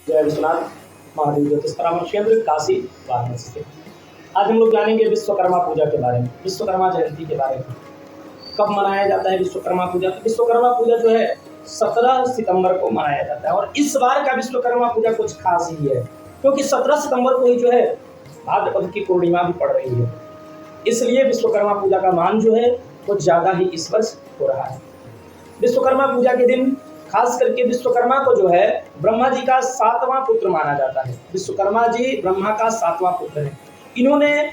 जय विश्वनाथ महादेव ज्योतिष परामर्श केंद्र काशी वाराणसी से। आज हम लोग जानेंगे विश्वकर्मा पूजा के बारे में, विश्वकर्मा जयंती के बारे में। कब मनाया जाता है विश्वकर्मा पूजा? तो विश्वकर्मा पूजा जो है 17 सितंबर को मनाया जाता है। और इस बार का विश्वकर्मा पूजा कुछ खास ही है, क्योंकि 17 सितंबर को ही जो है भाद्रपद की पूर्णिमा भी पड़ रही है। इसलिए विश्वकर्मा पूजा का मान जो है कुछ ज़्यादा ही इस वर्ष हो रहा है। विश्वकर्मा पूजा के दिन खास करके विश्वकर्मा को जो है ब्रह्मा जी का 7वां पुत्र माना जाता है। विश्वकर्मा जी ब्रह्मा का 7वां पुत्र है। इन्होंने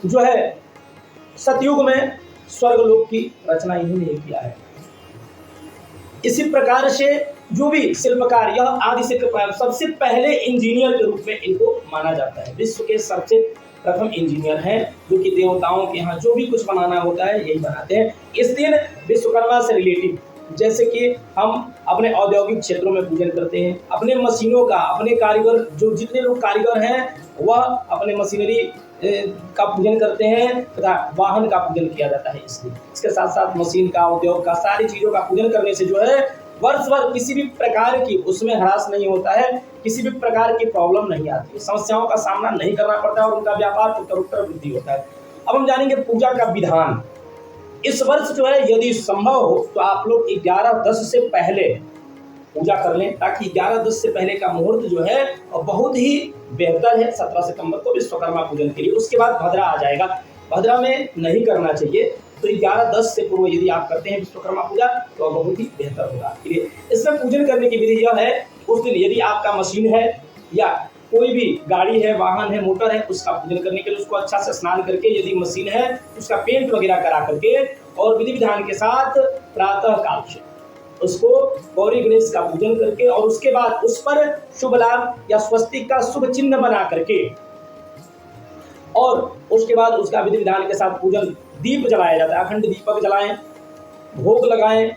जो है सतयुग में स्वर्गलोक की रचना इन्होंने किया है। इसी प्रकार से जो भी शिल्पकार, यह आदि से सबसे पहले इंजीनियर के रूप में इनको माना जाता है। विश्व के सबसे प्रथम इंजीनियर हैं, जो कि देवताओं के यहाँ जो भी कुछ बनाना होता है यही बनाते हैं। इस दिन विश्वकर्मा से रिलेटिव, जैसे कि हम अपने औद्योगिक क्षेत्रों में पूजन करते हैं, अपने मशीनों का, अपने कारीगर, जो जितने लोग कारीगर हैं वह अपने मशीनरी का पूजन करते हैं तथा वाहन का पूजन किया जाता है। इसलिए इसके साथ साथ मशीन का, उद्योग का, सारी चीज़ों का पूजन करने से जो है वर्ष भर किसी भी प्रकार की उसमें ह्रास नहीं होता है, किसी भी प्रकार की प्रॉब्लम नहीं आती है, समस्याओं का सामना नहीं करना पड़ता है और उनका व्यापार उत्तरोत्तर वृद्धि होता है। अब हम जानेंगे पूजा का विधान। इस वर्ष जो है यदि संभव हो तो आप लोग 11-10 से पहले पूजा कर लें, ताकि 11-10 से पहले का मुहूर्त जो है बहुत ही बेहतर है 17 सितंबर को विश्वकर्मा पूजन के लिए। उसके बाद भद्रा आ जाएगा, भद्रा में नहीं करना चाहिए। तो 11-10 से पूर्व यदि आप करते हैं विश्वकर्मा पूजा तो बहुत ही बेहतर होगा आपके लिए। इसमें पूजन करने की विधि यह है, उस दिन यदि आपका मशीन है या कोई भी गाड़ी है, वाहन है, मोटर है, उसका पूजन करने के लिए उसको अच्छा से स्नान करके, यदि मशीन है उसका पेंट वगैरह करा करके और विधि विधान के साथ प्रातः काल से उसको गौरी गणेश का पूजन करके और उसके बाद उस पर शुभ लाभ या स्वस्तिक का शुभ चिन्ह बना करके और उसके बाद उसका विधि विधान के साथ पूजन, दीप जलाया जाता है, अखंड दीपक जलाएं, भोग लगाएं।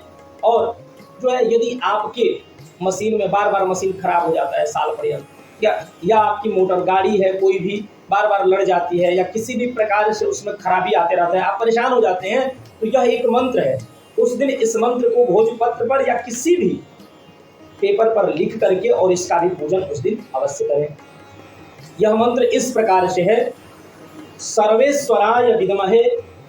और जो है यदि आपके मशीन में बार बार मशीन खराब हो जाता है साल पर्यंत, या आपकी मोटर गाड़ी है कोई भी बार बार लड़ जाती है या किसी भी प्रकार से उसमें खराबी आते रहता है, आप परेशान हो जाते हैं, तो यह एक मंत्र है। उस दिन इस मंत्र को भोजपत्र पर या किसी भी पेपर पर लिख करके और इसका भी पूजन उस दिन अवश्य करें। यह मंत्र इस प्रकार से है, सर्वेश्वराय विद्महे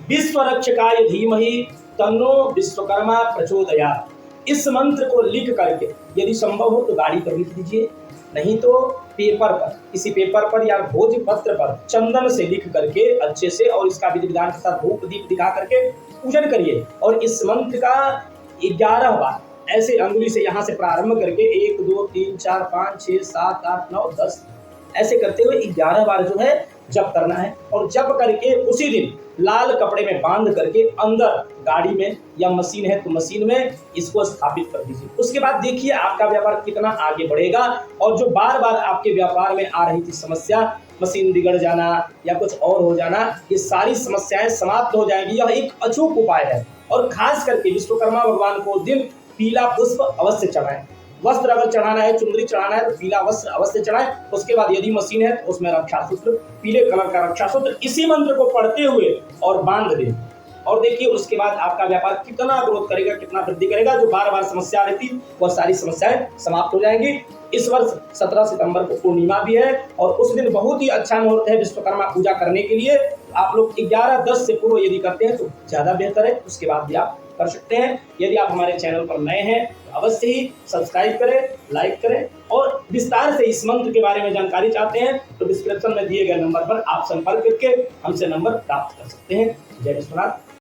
विश्वरक्षकाय धीमहि तन्नो विश्वकर्मा प्रचोदयात्। इस मंत्र को लिख करके यदि संभव हो तो गाड़ी पर लिख दीजिए, नहीं तो पेपर पर, किसी पेपर पर या भोजपत्र पर चंदन से लिख करके अच्छे से और इसका विधि विधान के साथ धूप दीप दिखा करके पूजन करिए। और इस मंत्र का 11 बार ऐसे अंगुली से यहाँ से प्रारंभ करके 1 2 3 4 5 6 7 8 9 10 ऐसे करते हुए 11 बार जो है जप करना है। और जप करके उसी दिन लाल कपड़े में बांध करके अंदर गाड़ी में या मशीन है तो मशीन में इसको स्थापित कर दीजिए। उसके बाद देखिए आपका व्यापार कितना आगे बढ़ेगा। और जो बार बार आपके व्यापार में आ रही थी समस्या, मशीन बिगड़ जाना या कुछ और हो जाना, ये सारी समस्याएं समाप्त हो जाएंगी। यह एक अचूक उपाय है। और खास करके विश्वकर्मा भगवान को दिन पीला पुष्प अवश्य चढ़ाएं। वस्त्र अगर चढ़ाना है, चुनरी चढ़ाना है तो पीला वस्त्र अवश्य चढ़ाएं। उसके बाद यदि मशीन है तो उसमें रक्षा सूत्र, पीले कलर का रक्षा सूत्र इसी मंत्र को पढ़ते हुए और बांध दें। और देखिए उसके बाद आपका व्यापार कितना ग्रोथ करेगा, कितना वृद्धि करेगा। जो बार बार समस्या आ रही थी वह सारी समस्याएं समाप्त हो जाएंगी। इस वर्ष 17 सितंबर को पूर्णिमा भी है और उस दिन बहुत ही अच्छा मुहूर्त है विश्वकर्मा पूजा करने के लिए। आप लोग 11-10 से पूर्व यदि करते हैं तो ज़्यादा बेहतर है, उसके बाद भी आप कर सकते हैं। यदि आप हमारे चैनल पर नए हैं तो अवश्य ही सब्सक्राइब करें, लाइक करें और विस्तार से इस मंत्र के बारे में जानकारी चाहते हैं तो डिस्क्रिप्शन में दिए गए नंबर पर आप संपर्क करके हमसे नंबर प्राप्त कर सकते हैं। जय विश्वनाथ।